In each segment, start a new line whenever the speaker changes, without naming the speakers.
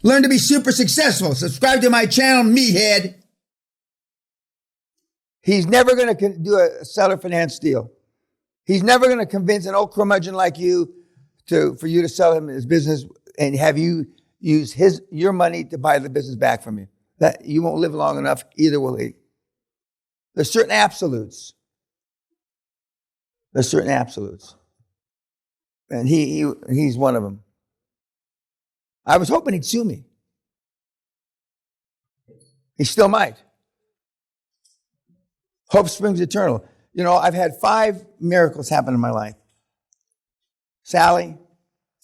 Learn to be super successful. Subscribe to my channel, meathead. He's never going to do a seller finance deal. He's never going to convince an old curmudgeon like you for you to sell him his business and have you use your money to buy the business back from you. That you won't live long enough, either will he. There's certain absolutes. And he's one of them. I was hoping he'd sue me. He still might. Hope springs eternal. You know, I've had 5 miracles happen in my life. Sally,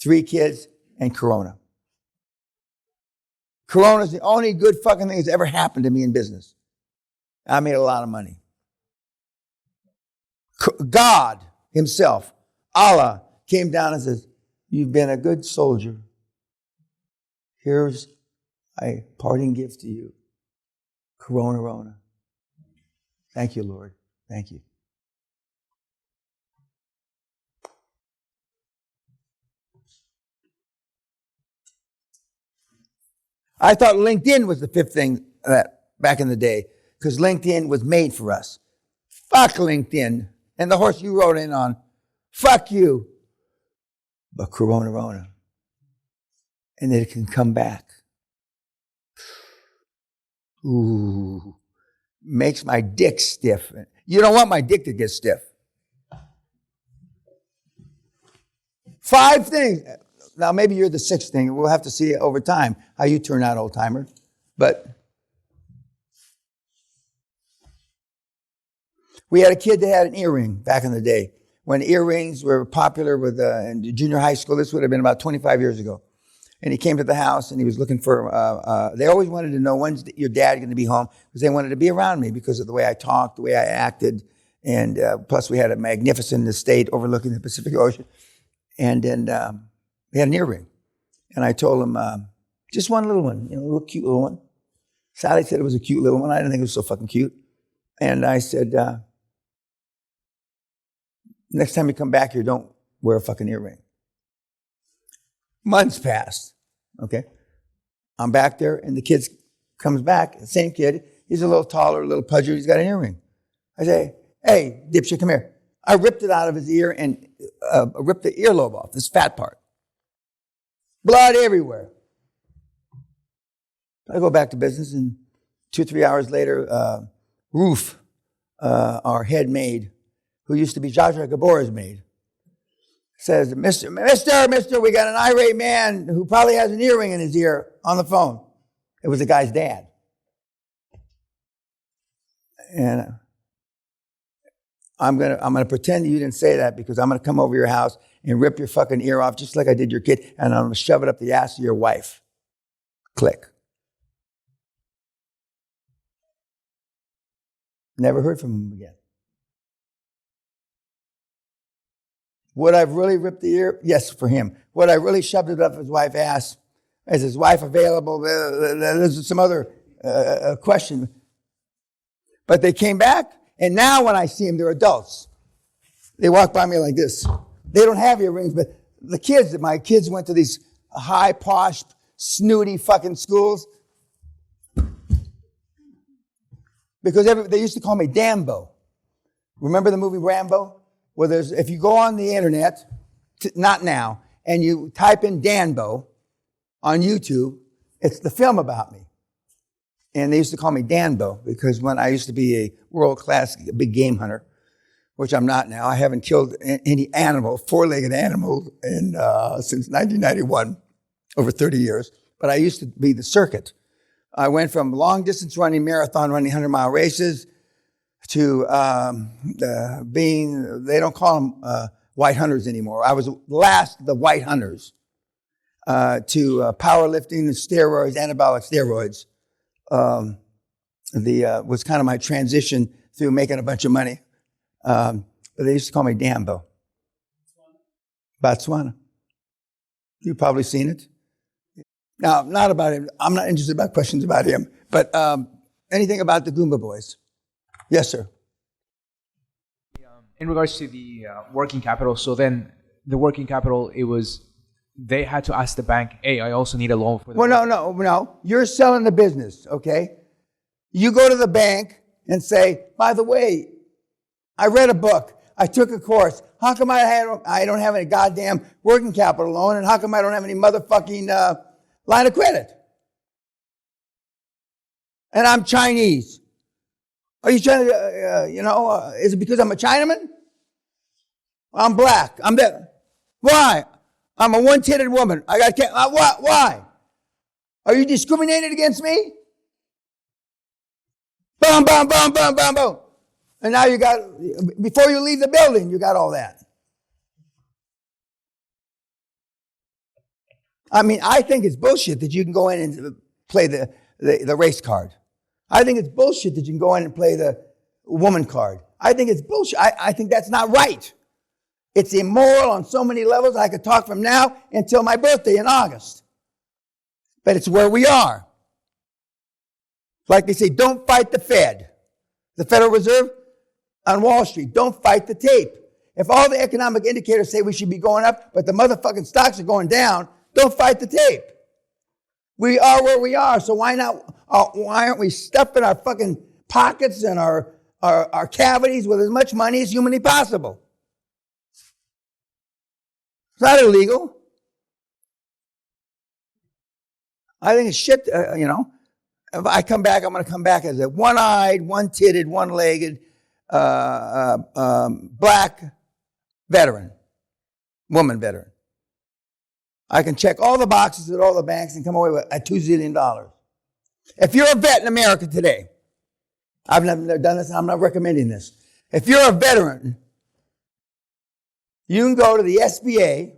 3 kids, and Corona. Corona's the only good fucking thing that's ever happened to me in business. I made a lot of money. God himself, Allah, came down and says, you've been a good soldier. Here's a parting gift to you. Corona. Thank you, Lord. Thank you. I thought LinkedIn was the 5th thing that back in the day, because LinkedIn was made for us. Fuck LinkedIn. And the horse you rode in on, fuck you. But Corona. And then it can come back. Ooh. Makes my dick stiff. You don't want my dick to get stiff. 5 things. Now, maybe you're the 6th thing. We'll have to see over time how you turn out, old timer. But we had a kid that had an earring back in the day. When earrings were popular in junior high school, this would have been about 25 years ago. And he came to the house and he was looking for, they always wanted to know, when's your dad going to be home? Because they wanted to be around me because of the way I talked, the way I acted. And plus we had a magnificent estate overlooking the Pacific Ocean. And then he had an earring. And I told him, just one little one, a little cute little one. Sally said it was a cute little one. I didn't think it was so fucking cute. And I said, next time you come back here, don't wear a fucking earring. Months passed, okay? I'm back there, and the kid comes back, the same kid. He's a little taller, a little pudgier. He's got an earring. I say, hey, dipshit, come here. I ripped it out of his ear and ripped the earlobe off, this fat part. Blood everywhere. I go back to business, and 2 or 3 hours later, Roof, our head maid, who used to be Zsa Zsa Gabor's maid, says, Mister, we got an irate man who probably has an earring in his ear on the phone. It was the guy's dad. And I'm gonna pretend you didn't say that because I'm gonna come over your house and rip your fucking ear off just like I did your kid, and I'm gonna shove it up the ass of your wife. Click. Never heard from him again. Would I have really ripped the ear? Yes, for him. Would I really shoved it up his wife's ass? Is his wife available? There's some other question. But they came back, and now when I see them, they're adults. They walk by me like this. They don't have earrings, but my kids went to these high, posh, snooty fucking schools. Because they used to call me Dambo. Remember the movie Rambo? Well, if you go on the internet, not now, and you type in Danbo on YouTube, it's the film about me. And they used to call me Danbo because when I used to be a world-class big game hunter, which I'm not now. I haven't killed any animal, 4-legged animal since 1991, over 30 years. But I used to be the circuit. I went from long-distance running, marathon running, 100-mile races, to being, they don't call them white hunters anymore. I was last of the white hunters, to powerlifting, steroids, anabolic steroids. Was kind of my transition through making a bunch of money. But they used to call me Dambo. Botswana. You've probably seen it. Now, not about him. I'm not interested about questions about him. But anything about the Goomba Boys? Yes, sir.
In regards to the working capital, so then the working capital, it was they had to ask the bank, hey, I also need a loan for the
Well, no. You're selling the business, okay? You go to the bank and say, by the way, I read a book. I took a course. How come I don't have any goddamn working capital loan, and how come I don't have any motherfucking line of credit? And I'm Chinese. Are you trying to, is it because I'm a Chinaman? I'm black. I'm there. Why? I'm a one-titted woman. Why? Are you discriminated against me? Boom, boom, boom, boom, boom, boom. And now you got, before you leave the building, you got all that. I mean, I think it's bullshit that you can go in and play the race card. I think it's bullshit that you can go in and play the woman card. I think it's bullshit. I think that's not right. It's immoral on so many levels. I could talk from now until my birthday in August. But it's where we are. Like they say, don't fight the Fed. The Federal Reserve on Wall Street. Don't fight the tape. If all the economic indicators say we should be going up, but the motherfucking stocks are going down, don't fight the tape. We are where we are, so why aren't we stuffing our fucking pockets and our cavities with as much money as humanly possible? It's not illegal. I think it's shit, If I come back, I'm going to come back as a one-eyed, one-titted, one-legged, black veteran, woman veteran. I can check all the boxes at all the banks and come away with $2 zillion. If you're a vet in America today, I've never done this, and I'm not recommending this. If you're a veteran, you can go to the SBA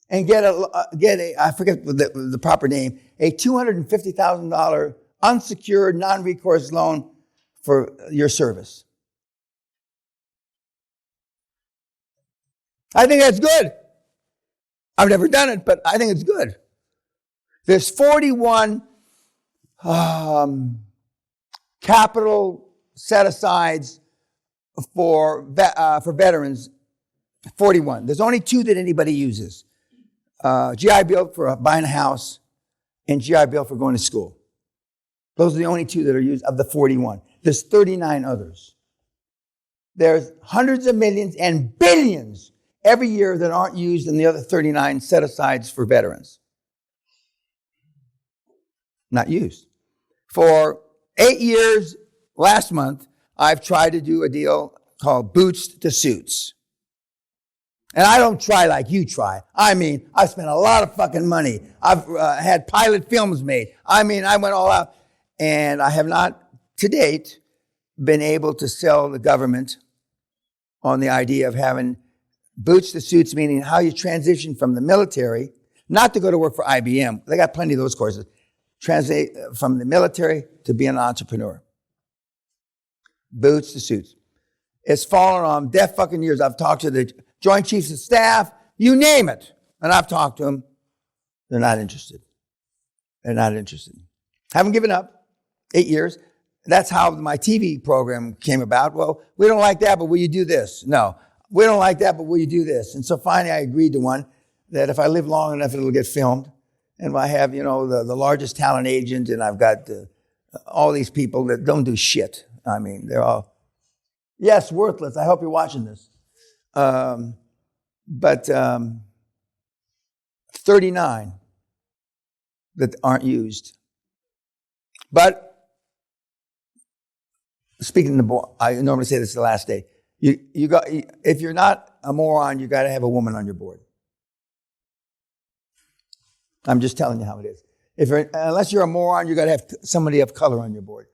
and get a I forget the proper name, a $250,000 unsecured, non-recourse loan for your service. I think that's good. I've never done it, but I think it's good. There's 41 capital set-asides for veterans. 41. There's only 2 that anybody uses. GI Bill for buying a house and GI Bill for going to school. Those are the only 2 that are used of the 41. There's 39 others. There's hundreds of millions and billions every year that aren't used in the other 39 set-asides for veterans. Not used. For 8 years, last month, I've tried to do a deal called Boots to Suits. And I don't try like you try. I mean, I spent a lot of fucking money. I've had pilot films made. I mean, I went all out. And I have not, to date, been able to sell the government on the idea of having Boots to Suits, meaning how you transition from the military, not to go to work for IBM. They got plenty of those courses. Translate from the military to be an entrepreneur. Boots to Suits. It's fallen on deaf fucking years. I've talked to the Joint Chiefs of Staff, you name it. And I've talked to them. They're not interested. They're not interested. Haven't given up. 8 years. That's how my TV program came about. Well, we don't like that, but will you do this? No. We don't like that, but will you do this? And so finally I agreed to one that if I live long enough, it'll get filmed. And I have, the largest talent agent, and I've got all these people that don't do shit. I mean, they're all, yes, worthless. I hope you're watching this. But 39 that aren't used. But speaking to the, I normally say this the last day. If you're not a moron, you got to have a woman on your board. I'm just telling you how it is. Unless you're a moron, you got to have somebody of color on your board.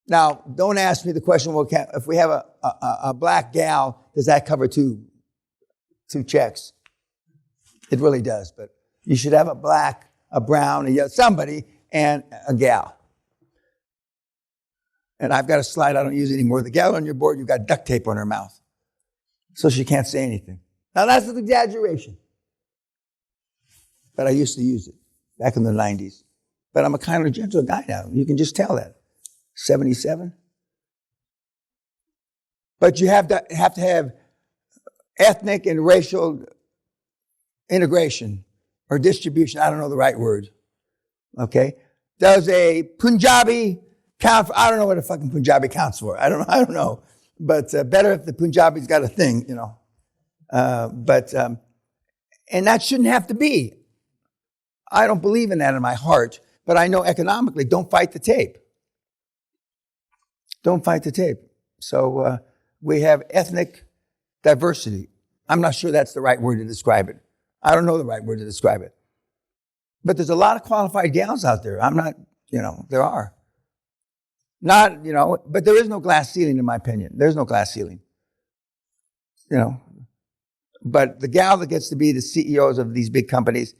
Now, don't ask me the question, well, if we have a black gal, does that cover two checks? It really does, but you should have a black, a brown, somebody, and a gal. And I've got a slide I don't use anymore. The gal on your board, you've got duct tape on her mouth, so she can't say anything. Now, that's an exaggeration, but I used to use it back in the 90s. But I'm a kind of gentle guy now. You can just tell that. 77. But you have to have ethnic and racial integration or distribution. I don't know the right word. Okay. Does a Punjabi count for, I don't know what a fucking Punjabi counts for. I don't know. But better if the Punjabi's got a thing, you know. And that shouldn't have to be. I don't believe in that in my heart, but I know economically, don't fight the tape. Don't fight the tape. So we have ethnic diversity. I'm not sure that's the right word to describe it. I don't know the right word to describe it. But there's a lot of qualified gals out there. I'm not, you know, there are. Not, you know, but there is no glass ceiling in my opinion. There's no glass ceiling. You know. But the gal that gets to be the CEOs of these big companies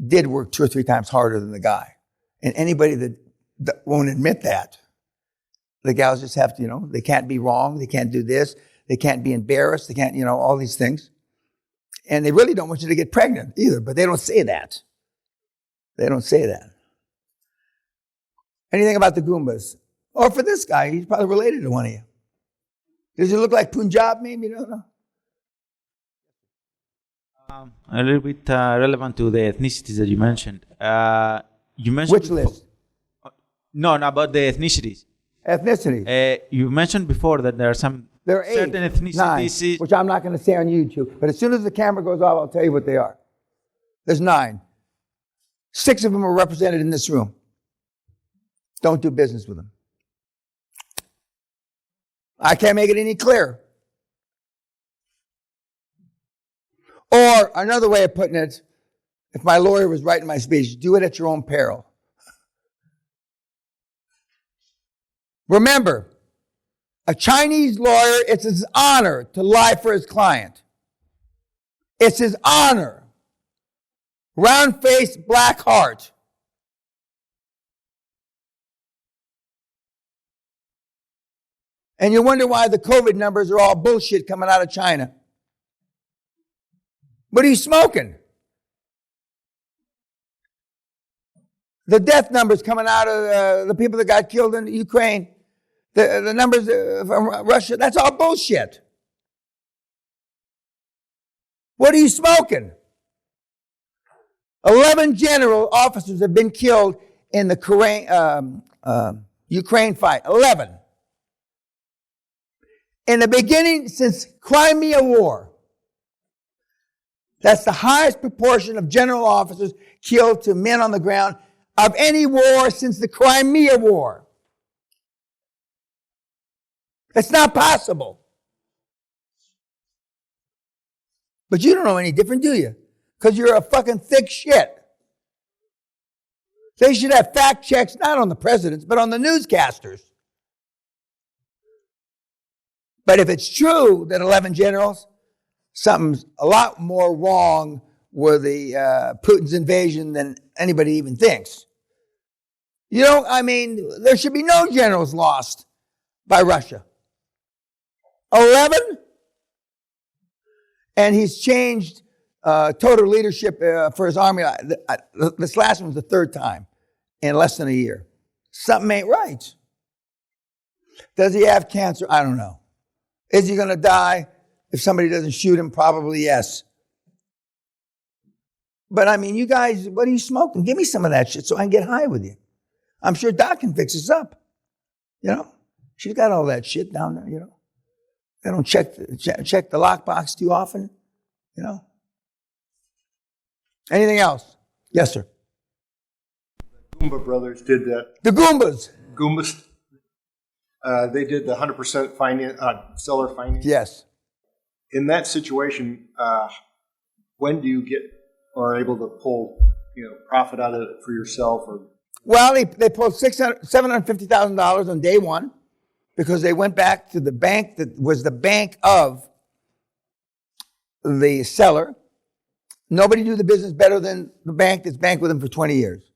did work 2 or 3 times harder than the guy. And anybody that won't admit that, the gals just have to, you know, they can't be wrong. They can't do this. They can't be embarrassed. They can't, you know, all these things. And they really don't want you to get pregnant either, but they don't say that. They don't say that. Anything about the Goombas? Or for this guy, he's probably related to one of you. Does he look like Punjab maybe? You don't know.
A little bit relevant to the ethnicities that you mentioned. You mentioned
which list?
No, about the ethnicities.
Ethnicity.
You mentioned before that there are some certain ethnicities.
9, which I'm not going to say on YouTube. But as soon as the camera goes off, I'll tell you what they are. There's 9. 6 of them are represented in this room. Don't do business with them. I can't make it any clearer. Or another way of putting it, if my lawyer was writing my speech, do it at your own peril. Remember, a Chinese lawyer, it's his honor to lie for his client. It's his honor. Round face, black heart. And you wonder why the COVID numbers are all bullshit coming out of China. What are you smoking? The death numbers coming out of the people that got killed in Ukraine, the numbers from Russia, that's all bullshit. What are you smoking? 11 general officers have been killed in the Ukraine fight. 11. In the beginning, since Crimea War, that's the highest proportion of general officers killed to men on the ground of any war since the Crimea War. It's not possible. But you don't know any different, do you? Because you're a fucking thick shit. They should have fact checks, not on the presidents, but on the newscasters. But if it's true that 11 generals, something's a lot more wrong with the Putin's invasion than anybody even thinks. You know, I mean, there should be no generals lost by Russia. 11? And he's changed total leadership for his army. This last one was the 3rd time in less than a year. Something ain't right. Does he have cancer? I don't know. Is he going to die? If somebody doesn't shoot him, probably yes. But I mean, you guys, what are you smoking? Give me some of that shit so I can get high with you. I'm sure Doc can fix us up. You know, she's got all that shit down there, you know. They don't check the lockbox too often, you know. Anything else? Yes, sir.
The Goomba brothers did that.
The Goombas.
Goombas. They did the 100% seller finance.
Yes.
In that situation, when do you get or are able to pull, profit out of it for yourself? Or
well, they pulled $750,000 on day one because they went back to the bank that was the bank of the seller. Nobody knew the business better than the bank that's banked with them for 20 years.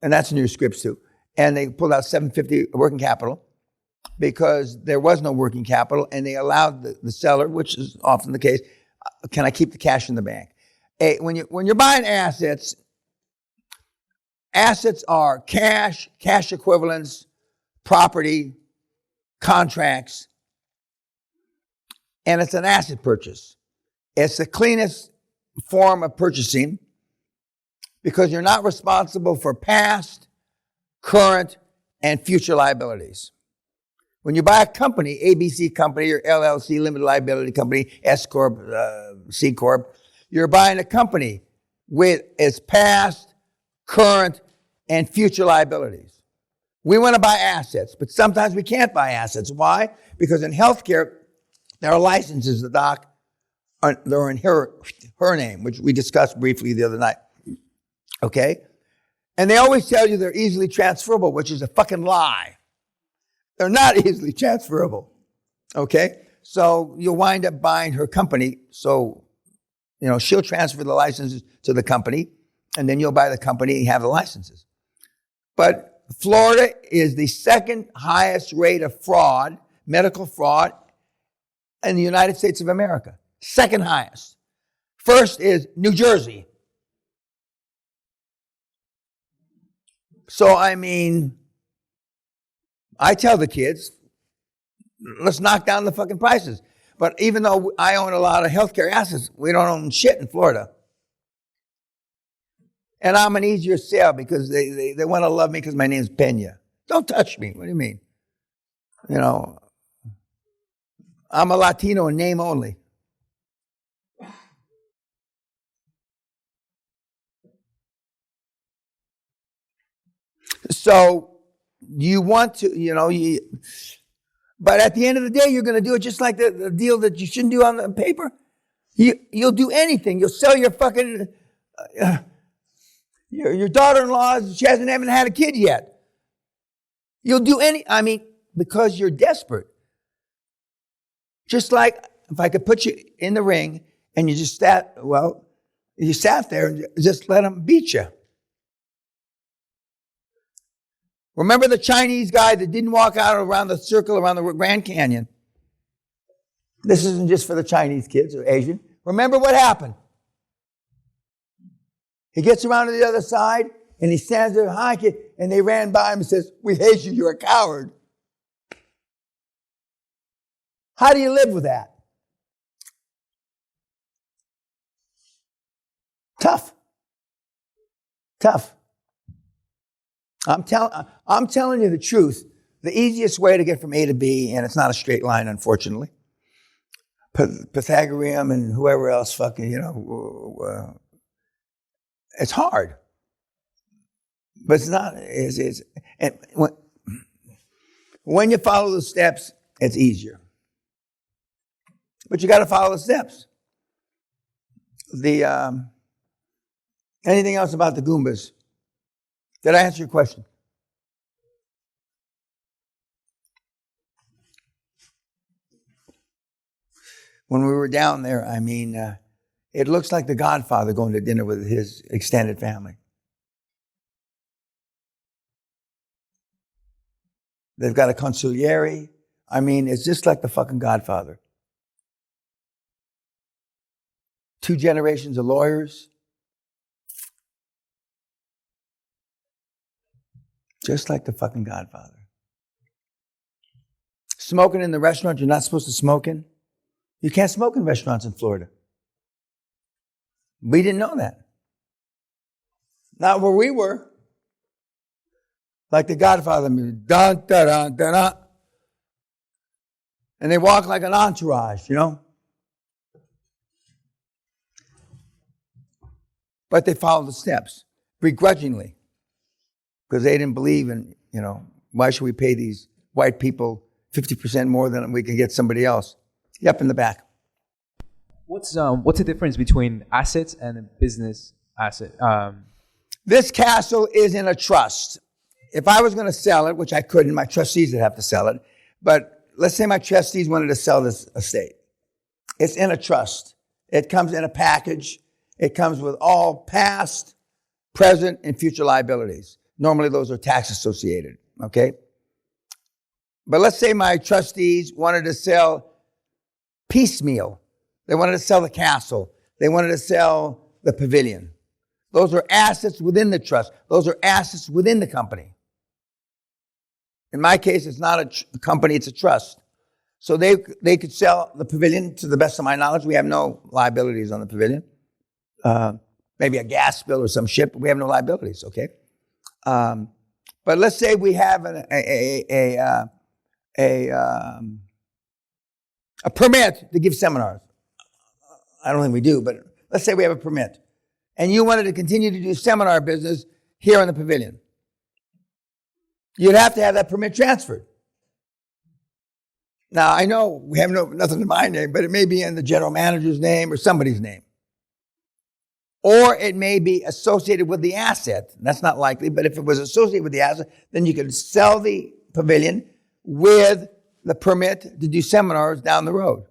And that's in your scripts too. And they pulled out $750 working capital because there was no working capital, and they allowed the seller, which is often the case, can I keep the cash in the bank? When you're buying assets are cash equivalents, property, contracts. and it's an asset purchase. It's the cleanest form of purchasing because you're not responsible for past, current, and future liabilities. When you buy a company, ABC company or LLC, limited liability company, S Corp, C Corp, you're buying a company with its past, current, and future liabilities. We want to buy assets, but sometimes we can't buy assets. Why? Because in healthcare, there are licenses, the doc, they're in her name, which we discussed briefly the other night. Okay? And they always tell you they're easily transferable, which is a fucking lie. They're not easily transferable. Okay? So you'll wind up buying her company. So, she'll transfer the licenses to the company, and then you'll buy the company and have the licenses. But Florida is the second highest rate of fraud, medical fraud, in the United States of America. Second highest. First is New Jersey. So, I tell the kids, let's knock down the fucking prices. But even though I own a lot of healthcare assets, we don't own shit in Florida. And I'm an easier sale because they want to love me because my name's Peña. Don't touch me. What do you mean? I'm a Latino in name only. So you want to, but at the end of the day, you're going to do it just like the deal that you shouldn't do on the paper. You'll do anything. You'll sell your fucking, your daughter-in-law, she hasn't even had a kid yet. You'll do because you're desperate. Just like if I could put you in the ring and you just sat there and just let them beat you. Remember the Chinese guy that didn't walk out around the circle around the Grand Canyon? This isn't just for the Chinese kids or Asian. Remember what happened? He gets around to the other side and he stands there, hi kid, and they ran by him and says, we hate you, you're a coward. How do you live with that? Tough. I'm telling you the truth. The easiest way to get from A to B, and it's not a straight line, unfortunately. Pythagorean and whoever else fucking, it's hard. But it's not, and when you follow the steps, it's easier. But you got to follow the steps. Anything else about the Goombas? Did I answer your question? When we were down there, it looks like the Godfather going to dinner with his extended family. They've got a consigliere. It's just like the fucking Godfather. 2 generations of lawyers. Just like the fucking Godfather. Smoking in the restaurant you're not supposed to smoke in. You can't smoke in restaurants in Florida. We didn't know that. Not where we were. Like the Godfather music. Dun, dun, dun, dun, dun. And they walk like an entourage, But they followed the steps begrudgingly. Because they didn't believe in, why should we pay these white people 50% more than we can get somebody else? Yep, in the back.
What's the difference between assets and a business asset?
This castle is in a trust. If I was going to sell it, which I couldn't, my trustees would have to sell it. But let's say my trustees wanted to sell this estate. It's in a trust. It comes in a package. It comes with all past, present, and future liabilities. Normally, those are tax associated, okay? But let's say my trustees wanted to sell piecemeal. They wanted to sell the castle. They wanted to sell the pavilion. Those are assets within the trust. Those are assets within the company. In my case, it's not a company, it's a trust. So they could sell the pavilion. To the best of my knowledge, we have no liabilities on the pavilion. Maybe a gas bill or some shit, but we have no liabilities, okay? But let's say we have a permit to give seminars. I don't think we do, but let's say we have a permit. And you wanted to continue to do seminar business here in the pavilion. You'd have to have that permit transferred. Now, I know we have nothing in my name, but it may be in the general manager's name or somebody's name. Or it may be associated with the asset. That's not likely, but if it was associated with the asset, then you could sell the pavilion with the permit to do seminars down the road.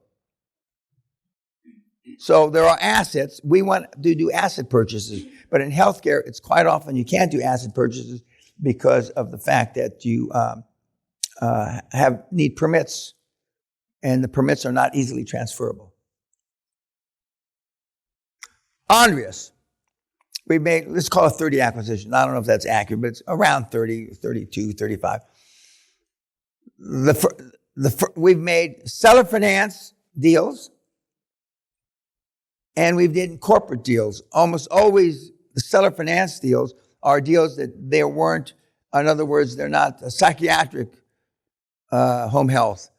So there are assets. We want to do asset purchases. But in healthcare, it's quite often you can't do asset purchases because of the fact that you need permits, and the permits are not easily transferable. Andreas, we've made, let's call it 30 acquisitions. I don't know if that's accurate, but it's around 30, 32, 35. We've made seller finance deals, and we've done corporate deals. Almost always the seller finance deals are deals that they weren't, in other words, they're not a psychiatric home health.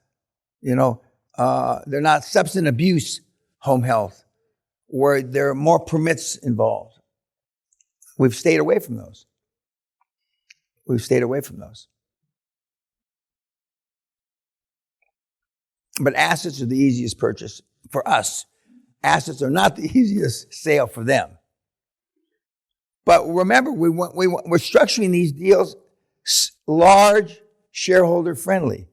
They're not substance abuse home health, where there are more permits involved. We've stayed away from those. But assets are the easiest purchase for us. Assets are not the easiest sale for them. But remember, we're structuring these deals large, shareholder friendly.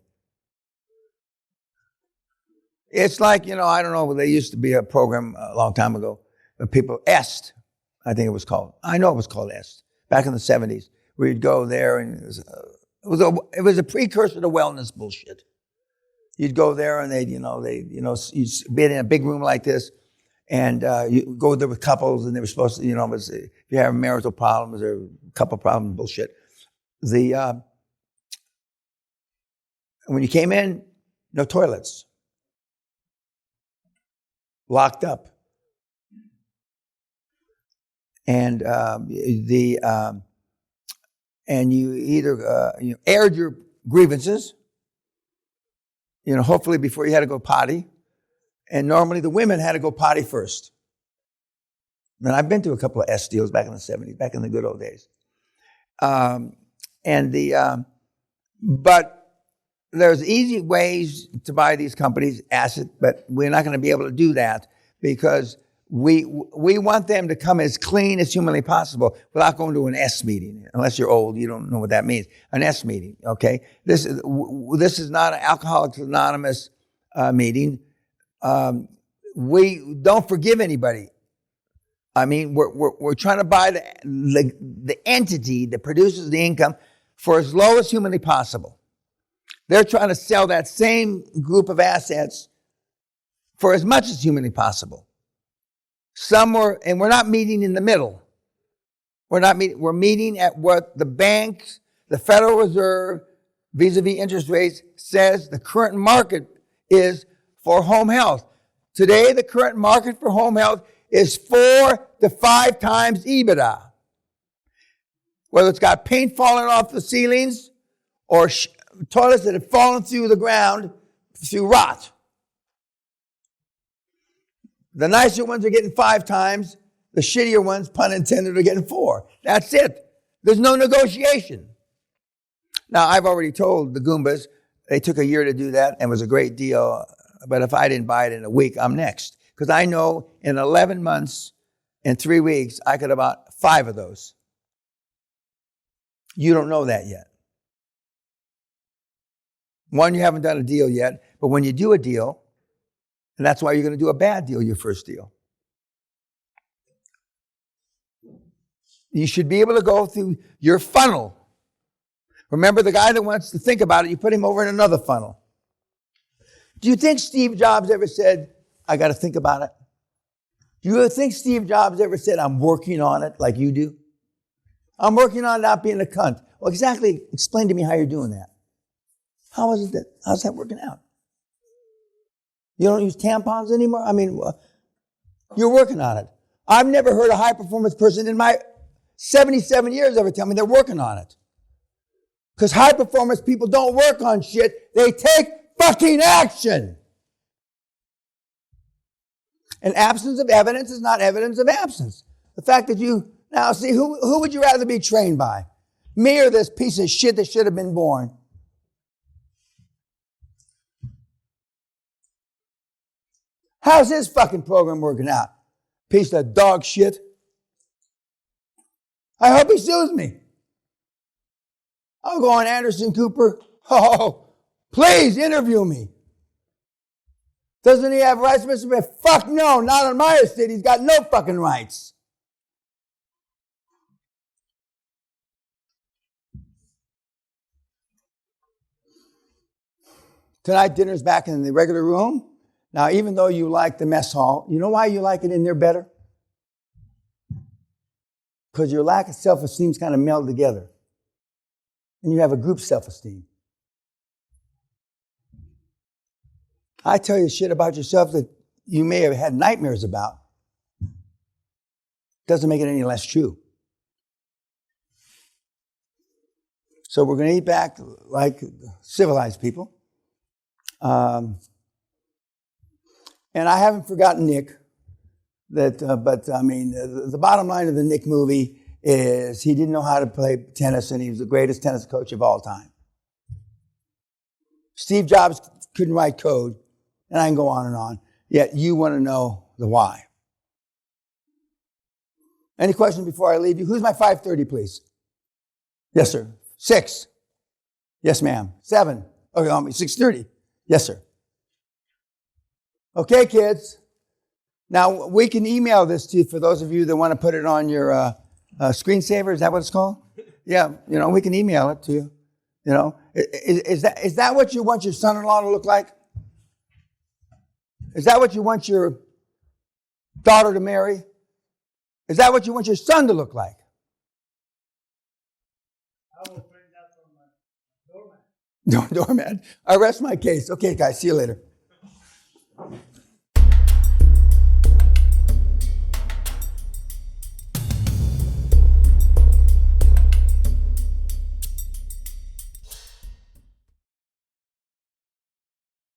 It's like, I don't know, there used to be a program a long time ago, EST, I think it was called. I know it was called EST, back in the 70s, where you'd go there and it was a precursor to wellness bullshit. You'd go there and you'd be in a big room like this, and you go there with couples, and they were supposed to, if you have marital problems or couple problems, bullshit. When you came in, no toilets. Locked up. And and you either aired your grievances, hopefully before you had to go potty. And normally the women had to go potty first. And I've been to a couple of S deals back in the 70s, back in the good old days. But there's easy ways to buy these companies' assets, but we're not going to be able to do that because we want them to come as clean as humanly possible without going to an S meeting. Unless you're old, you don't know what that means. An S meeting, okay? This is not an Alcoholics Anonymous meeting. We don't forgive anybody. I mean, we're trying to buy the entity that produces the income for as low as humanly possible. They're trying to sell that same group of assets for as much as humanly possible. And we're not meeting in the middle. We're meeting at what the banks, the Federal Reserve, vis-a-vis interest rates, says the current market is for home health. Today, the current market for home health is 4 to 5 times EBITDA. Whether it's got paint falling off the ceilings or toilets that have fallen through the ground through rot. The nicer ones are getting 5 times. The shittier ones, pun intended, are getting 4. That's it. There's no negotiation. Now, I've already told the Goombas, they took a year to do that and it was a great deal. But if I didn't buy it in a week, I'm next. Because I know in 11 months and 3 weeks, I could have bought 5 of those. You don't know that yet. One, you haven't done a deal yet. But when you do a deal, and that's why you're going to do a bad deal, your first deal. You should be able to go through your funnel. Remember the guy that wants to think about it, you put him over in another funnel. Do you think Steve Jobs ever said, I got to think about it? Do you think Steve Jobs ever said, I'm working on it like you do? I'm working on not being a cunt. Well, exactly. Explain to me how you're doing that. How's that working out? You don't use tampons anymore? I mean, you're working on it. I've never heard a high-performance person in my 77 years ever tell me they're working on it. Because high-performance people don't work on shit. They take fucking action. And absence of evidence is not evidence of absence. The fact that you... Now, see, who would you rather be trained by? Me or this piece of shit that should have been born? How's his fucking program working out? Piece of dog shit. I hope he sues me. I'll go on Anderson Cooper. Oh, please interview me. Doesn't he have rights, Mr. Smith? Fuck no, not on my estate. He's got no fucking rights. Tonight, dinner's back in the regular room. Now, even though you like the mess hall, you know why you like it in there better? Because your lack of self-esteem is kind of melded together. And you have a group self-esteem. I tell you shit about yourself that you may have had nightmares about. Doesn't make it any less true. So we're going to eat back like civilized people. And I haven't forgotten Nick. The bottom line of the Nick movie is he didn't know how to play tennis, and he was the greatest tennis coach of all time. Steve Jobs couldn't write code, and I can go on and on. Yet you want to know the why. Any questions before I leave you? Who's my 5:30, please? Yes, sir. 6. Yes, ma'am. 7. Okay, 6:30. Yes, sir. Okay, kids. Now, we can email this to you for those of you that want to put it on your screensaver. Is that what it's called? Yeah, we can email it to you. Is that what you want your son-in-law to look like? Is that what you want your daughter to marry? Is that what you want your son to look like?
I will print that from my doormat.
Doormat. I rest my case. Okay, guys, see you later.